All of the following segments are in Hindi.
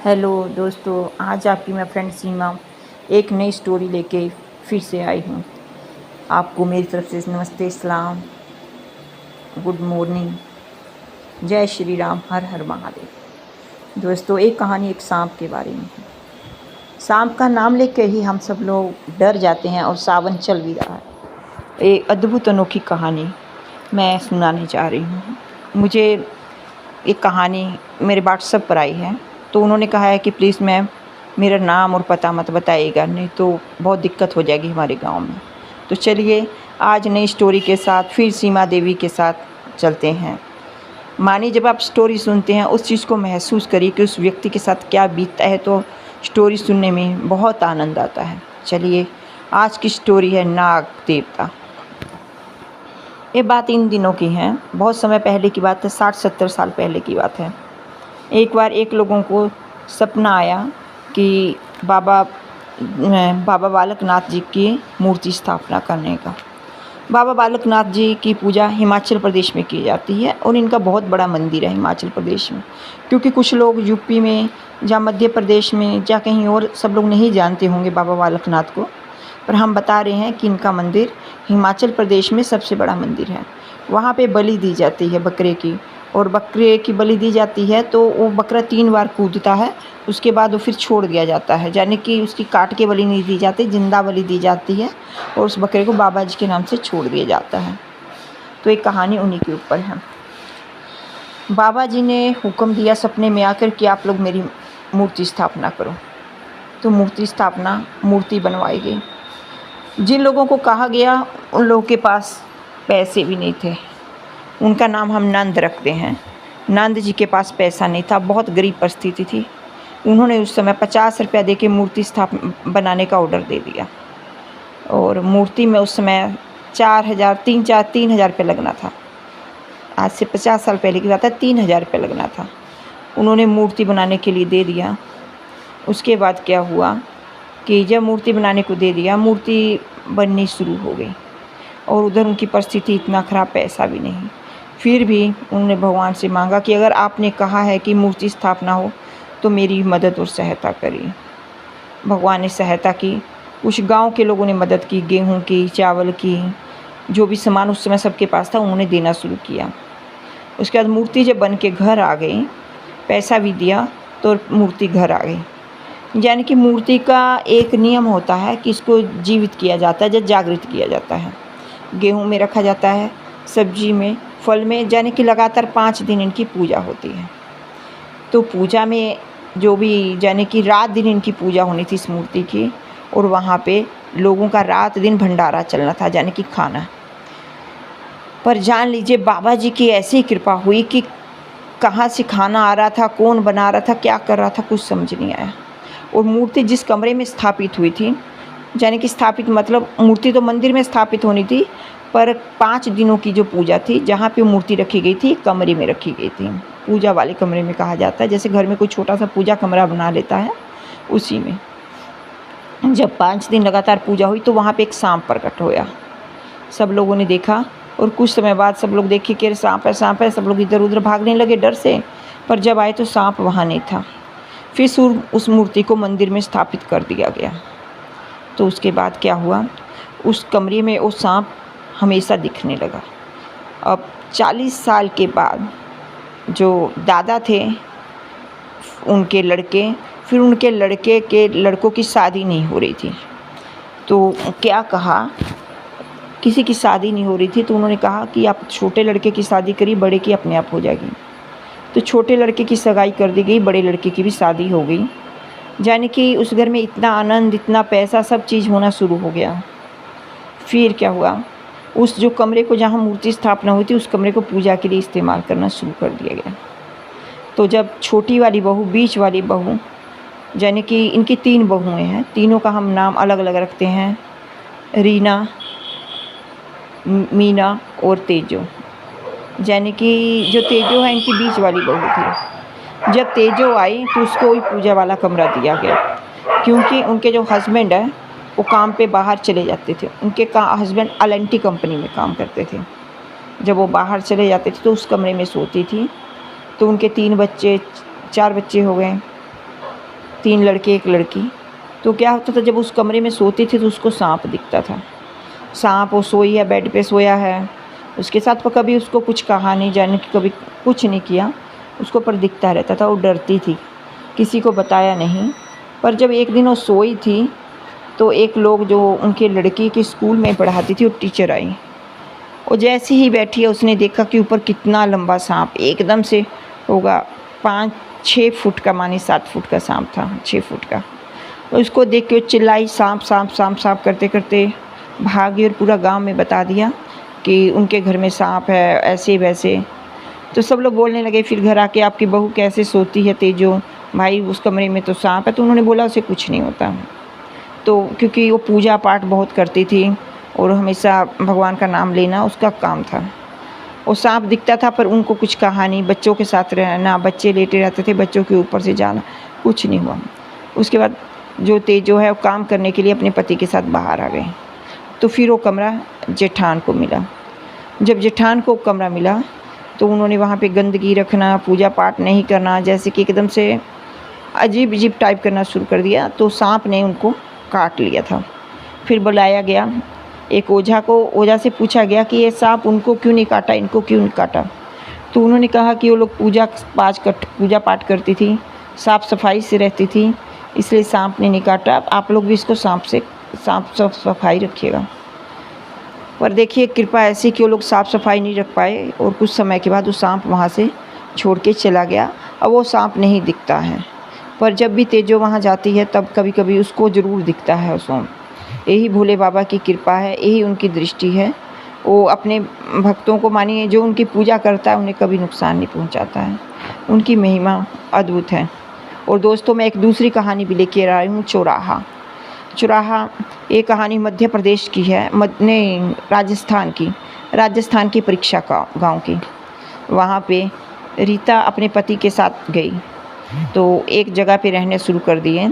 हेलो दोस्तों, आज आपकी मैं फ्रेंड सीमा एक नई स्टोरी लेके फिर से आई हूँ। आपको मेरी तरफ से नमस्ते, सलाम, गुड मॉर्निंग, जय श्री राम, हर हर महादेव। दोस्तों, एक कहानी एक सांप के बारे में है। सांप का नाम लेके ही हम सब लोग डर जाते हैं और सावन चल भी रहा है। एक अद्भुत अनोखी कहानी मैं सुनाने जा रही हूँ। मुझे एक कहानी मेरे व्हाट्सएप पर आई है, तो उन्होंने कहा है कि प्लीज़ मैम मेरा नाम और पता मत बताइएगा, नहीं तो बहुत दिक्कत हो जाएगी हमारे गांव में। तो चलिए आज नई स्टोरी के साथ फिर सीमा देवी के साथ चलते हैं। मानिए, जब आप स्टोरी सुनते हैं उस चीज़ को महसूस करिए कि उस व्यक्ति के साथ क्या बीतता है, तो स्टोरी सुनने में बहुत आनंद आता है। चलिए, आज की स्टोरी है नाग देवता। ये बात इन दिनों की है, बहुत समय पहले की बात है, 60-70 साल पहले की बात है। एक बार एक लोगों को सपना आया कि बाबा बालकनाथ जी की मूर्ति स्थापना करने का। बाबा बालकनाथ जी की पूजा हिमाचल प्रदेश में की जाती है और इनका बहुत बड़ा मंदिर है हिमाचल प्रदेश में। क्योंकि कुछ लोग यूपी में या मध्य प्रदेश में या कहीं और सब लोग नहीं जानते होंगे बाबा बालकनाथ को, पर हम बता रहे हैं कि इनका मंदिर हिमाचल प्रदेश में सबसे बड़ा मंदिर है। वहाँ पे बलि दी जाती है बकरे की, और बकरे की बलि दी जाती है तो वो बकरा 3 बार कूदता है, उसके बाद वो फिर छोड़ दिया जाता है। यानी कि उसकी काट के बलि नहीं दी जाती, जिंदा बलि दी जाती है और उस बकरे को बाबा जी के नाम से छोड़ दिया जाता है। तो एक कहानी उन्हीं के ऊपर है। बाबा जी ने हुक्म दिया सपने में आकर कि आप लोग मेरी मूर्ति स्थापना करो। तो मूर्ति बनवाई गई। जिन लोगों को कहा गया उन लोगों के पास पैसे भी नहीं थे। उनका नाम हम नंद रखते हैं। नंद जी के पास पैसा नहीं था, बहुत गरीब परिस्थिति थी। उन्होंने उस समय 50 रुपया दे के मूर्ति बनाने का ऑर्डर दे दिया, और मूर्ति में उस समय 3,000 रुपये लगना था। आज से 50 साल पहले की बात है, 3,000 रुपये लगना था। उन्होंने मूर्ति बनाने के लिए दे दिया। उसके बाद क्या हुआ कि जब मूर्ति बनाने को दे दिया, मूर्ति बननी शुरू हो गई, और उधर उनकी परिस्थिति इतना ख़राब, पैसा भी नहीं। फिर भी उन्होंने भगवान से मांगा कि अगर आपने कहा है कि मूर्ति स्थापना हो तो मेरी मदद और सहायता करिए। भगवान ने सहायता की। उस गांव के लोगों ने मदद की, गेहूं की, चावल की, जो भी सामान उस समय सबके पास था उन्होंने देना शुरू किया। उसके बाद मूर्ति जब बन के घर आ गई, पैसा भी दिया तो मूर्ति घर आ गई। यानी कि मूर्ति का एक नियम होता है कि इसको जीवित किया जाता है, जब जागृत किया जाता है। गेहूं में रखा जाता है, सब्जी में, फल में, यानी कि लगातार 5 दिन इनकी पूजा होती है। तो पूजा में जो भी, यानी कि रात दिन इनकी पूजा होनी थी इस मूर्ति की, और वहाँ पे लोगों का रात दिन भंडारा चलना था, यानी कि खाना। पर जान लीजिए, बाबा जी की ऐसी कृपा हुई कि कहाँ से खाना आ रहा था, कौन बना रहा था, क्या कर रहा था, कुछ समझ नहीं आया। और मूर्ति जिस कमरे में स्थापित हुई थी, यानी कि स्थापित मतलब मूर्ति तो मंदिर में स्थापित होनी थी, पर 5 दिनों की जो पूजा थी, जहाँ पे मूर्ति रखी गई थी, कमरे में रखी गई थी। पूजा वाले कमरे में कहा जाता है, जैसे घर में कोई छोटा सा पूजा कमरा बना लेता है, उसी में। जब 5 दिन लगातार पूजा हुई तो वहाँ पे एक सांप प्रकट होया। सब लोगों ने देखा, और कुछ समय बाद सब लोग देखे कि सांप है, सांप है। सब लोग इधर उधर भागने लगे डर से, पर जब आए तो सांप वहाँ नहीं था। फिर उस मूर्ति को मंदिर में स्थापित कर दिया गया। तो उसके बाद क्या हुआ, उस कमरे में वो सांप हमेशा दिखने लगा। अब 40 साल के बाद जो दादा थे, उनके लड़के, फिर उनके लड़के के लड़कों की शादी नहीं हो रही थी। तो क्या कहा, किसी की शादी नहीं हो रही थी, तो उन्होंने कहा कि आप छोटे लड़के की शादी करिए, बड़े की अपने आप हो जाएगी। तो छोटे लड़के की सगाई कर दी गई, बड़े लड़के की भी शादी हो गई। यानी कि उस घर में इतना आनंद, इतना पैसा, सब चीज़ होना शुरू हो गया। फिर क्या हुआ, उस जो कमरे को, जहाँ मूर्ति स्थापना हुई थी, उस कमरे को पूजा के लिए इस्तेमाल करना शुरू कर दिया गया। तो जब छोटी वाली बहू, बीच वाली बहू, यानी कि इनकी 3 बहुएँ हैं, तीनों का हम नाम अलग अलग रखते हैं, रीना, मीना और तेजो। यानी कि जो तेजो है इनकी बीच वाली बहू थी। जब तेजो आई तो उसको ही पूजा वाला कमरा दिया गया, क्योंकि उनके जो हस्बैंड है वो काम पे बाहर चले जाते थे। उनके हस्बैंड एल&टी कंपनी में काम करते थे। जब वो बाहर चले जाते थे तो उस कमरे में सोती थी। तो उनके 3 बच्चे, 4 बच्चे हो गए। 3 लड़के 1 लड़की। तो क्या होता था, जब उस कमरे में सोती थी तो उसको सांप दिखता था। सांप, वो सोई है, बेड पे सोया है, उसके साथ पर कभी उसको कुछ कहा नहीं, जाने कि कभी कुछ नहीं किया, उसको पर दिखता रहता था। वो डरती थी, किसी को बताया नहीं। पर जब एक दिन वो सोई थी तो एक लोग जो उनके लड़की के स्कूल में पढ़ाती थी, वो टीचर आई। वो जैसे ही बैठी है, उसने देखा कि ऊपर कितना लंबा सांप, एकदम से होगा 5-6 फुट का, मानी 7 फुट का सांप था, 6 फुट का। उसको देख के वो चिल्लाई, सांप सांप सांप सांप करते करते भागी और पूरा गांव में बता दिया कि उनके घर में सांप है, ऐसे वैसे। तो सब लोग बोलने लगे फिर घर आके, आपकी बहू कैसे सोती है तेजो, भाई उस कमरे में तो सांप है। तो उन्होंने बोला उसे कुछ नहीं होता। तो क्योंकि वो पूजा पाठ बहुत करती थी और हमेशा भगवान का नाम लेना उसका काम था। वो सांप दिखता था पर उनको कुछ कहा नहीं, बच्चों के साथ रहना, बच्चे लेटे रहते थे, बच्चों के ऊपर से जाना, कुछ नहीं हुआ। उसके बाद जो तेजो है वो काम करने के लिए अपने पति के साथ बाहर आ गए। तो फिर वो कमरा जेठान को मिला। जब जेठान को कमरा मिला तो उन्होंने वहाँ पे गंदगी रखना, पूजा पाठ नहीं करना, जैसे कि एकदम से अजीब अजीब टाइप करना शुरू कर दिया। तो सांप ने उनको काट लिया था। फिर बुलाया गया एक ओझा को। ओझा से पूछा गया कि ये सांप उनको क्यों नहीं काटा, इनको क्यों नहीं काटा। तो उन्होंने कहा कि वो लोग पूजा पाठ करती थी, साफ़ सफाई से रहती थी, इसलिए सांप ने नहीं काटा। आप लोग भी इसको साफ सफाई रखिएगा। पर देखिए कृपा ऐसी कि वो लोग साफ़ सफाई नहीं रख पाए और कुछ समय के बाद वो सांप वहाँ से छोड़ के चला गया। अब वो सांप नहीं दिखता है, पर जब भी तेजो वहाँ जाती है तब कभी कभी उसको ज़रूर दिखता है वो सांप। यही भोले बाबा की कृपा है, यही उनकी दृष्टि है। वो अपने भक्तों को, मानिए जो उनकी पूजा करता है, उन्हें कभी नुकसान नहीं पहुँचाता है। उनकी महिमा अद्भुत है। और दोस्तों, मैं एक दूसरी कहानी भी लेकर आई हूँ, चौराहा। ये कहानी मध्य प्रदेश की है, राजस्थान की परीक्षा का गांव की। वहाँ पे रीता अपने पति के साथ गई तो एक जगह पे रहने शुरू कर दिए।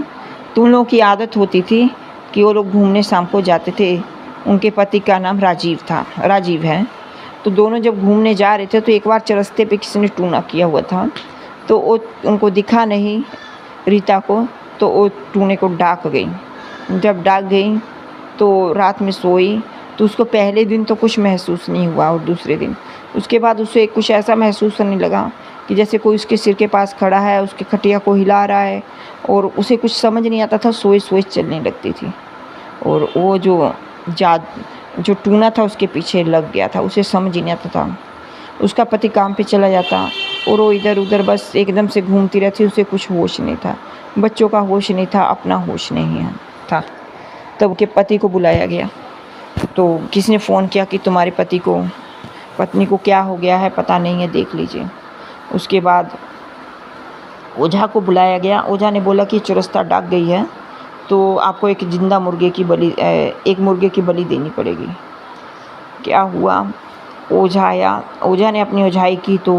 तो उन लोगों की आदत होती थी कि वो लोग घूमने शाम को जाते थे। उनके पति का नाम राजीव है। तो दोनों जब घूमने जा रहे थे तो एक बार चरस्ते पे किसी ने टूना किया हुआ था। तो वो उनको दिखा नहीं रीता को, तो वो टूने को डाक गई। जब डाक गई तो रात में सोई तो उसको पहले दिन तो कुछ महसूस नहीं हुआ, और दूसरे दिन उसके बाद उसे कुछ ऐसा महसूस होने लगा कि जैसे कोई उसके सिर के पास खड़ा है, उसके खटिया को हिला रहा है, और उसे कुछ समझ नहीं आता था, सोए सोए चलने लगती थी। और वो जो टूना था उसके पीछे लग गया था, उसे समझ ही नहीं आता था। उसका पति काम पे चला जाता और वो इधर उधर बस एकदम से घूमती रहती, उसे कुछ होश नहीं था, बच्चों का होश नहीं था, अपना होश नहीं था। तब उसके पति को बुलाया गया तो किसी ने फ़ोन किया कि तुम्हारे पत्नी को क्या हो गया है, पता नहीं है, देख लीजिए। उसके बाद ओझा को बुलाया गया। ओझा ने बोला कि चुरस्ता डाक गई है तो आपको एक मुर्गे की बलि देनी पड़ेगी। क्या हुआ, ओझा आया, ओझा ने अपनी ओझाई की तो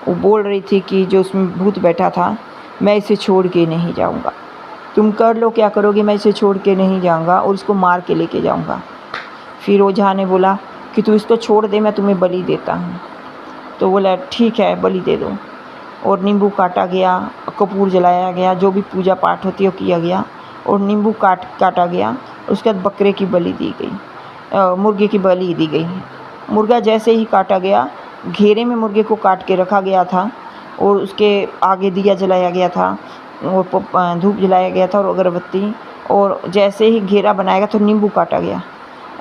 वो बोल रही थी कि जो उसमें भूत बैठा था, मैं इसे छोड़ के नहीं जाऊंगा, तुम कर लो क्या करोगे, मैं इसे छोड़ के नहीं जाऊंगा और इसको मार के लेके जाऊंगा। फिर ओझा ने बोला कि तू इसको छोड़ दे, मैं तुम्हें बलि देता हूँ। तो बोला ठीक है, बलि दे दो। और नींबू काटा गया, कपूर जलाया गया, जो भी पूजा पाठ होती है वो किया गया, और नींबू काटा गया। उसके बाद बकरे की बलि दी गई, मुर्गे की बलि दी गई। मुर्गा जैसे ही काटा गया, घेरे में मुर्गे को काट के रखा गया था और उसके आगे दिया जलाया गया था और धूप जलाया गया था और अगरबत्ती। और जैसे ही घेरा बनाया गया तो नींबू काटा गया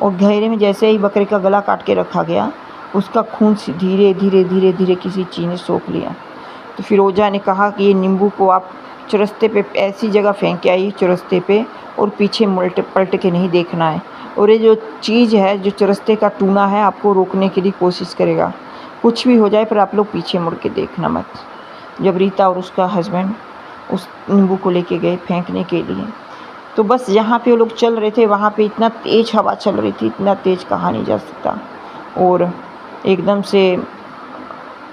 और घेरे में जैसे ही बकरे का गला काट के रखा गया, उसका खून धीरे धीरे धीरे धीरे किसी चीज़ ने सोख लिया। तो फिर ओझा ने कहा कि ये नींबू को आप चुरस्ते पे ऐसी जगह फेंक के आइए, चुरस्ते पे, और पीछे पलट के नहीं देखना है। और ये जो चीज़ है, जो चुरस्ते का टूना है, आपको रोकने के लिए कोशिश करेगा, कुछ भी हो जाए पर आप लोग पीछे मुड़ के देखना मत। जब रीता और उसका हस्बैंड उस नींबू को लेके गए फेंकने के लिए, तो बस जहाँ पे वो लोग चल रहे थे वहाँ पे इतना तेज़ हवा चल रही थी, इतना तेज़ कहा नहीं जा सकता, और एकदम से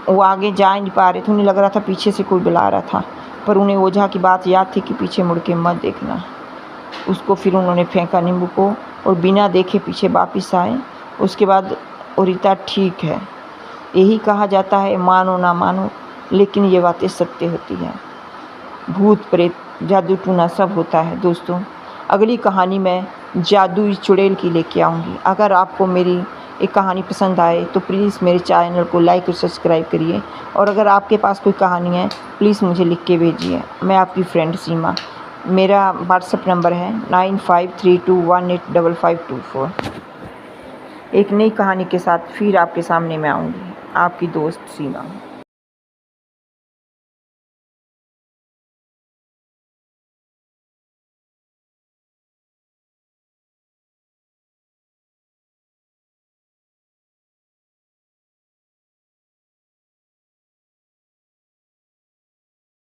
वो आगे जा नहीं पा रहे थे। उन्हें लग रहा था पीछे से कोई बुला रहा था, पर उन्हें ओझा की बात याद थी कि पीछे मुड़ के मत देखना। उसको फिर उन्होंने फेंका नींबू को और बिना देखे पीछे वापस आए। उसके बाद रीता ठीक है। यही कहा जाता है, मानो ना मानो, लेकिन ये बातें सत्य होती हैं। भूत प्रेत, जादू टूना सब होता है दोस्तों। अगली कहानी मैं जादुई चुड़ैल की लेके आऊँगी। अगर आपको मेरी एक कहानी पसंद आए तो प्लीज़ मेरे चैनल को लाइक और सब्सक्राइब करिए, और अगर आपके पास कोई कहानी है प्लीज़ मुझे लिख के भेजिए। मैं आपकी फ्रेंड सीमा। मेरा व्हाट्सएप नंबर है 9532185524। एक नई कहानी के साथ फिर आपके सामने मैं आऊँगी। आपकी दोस्त सीमा।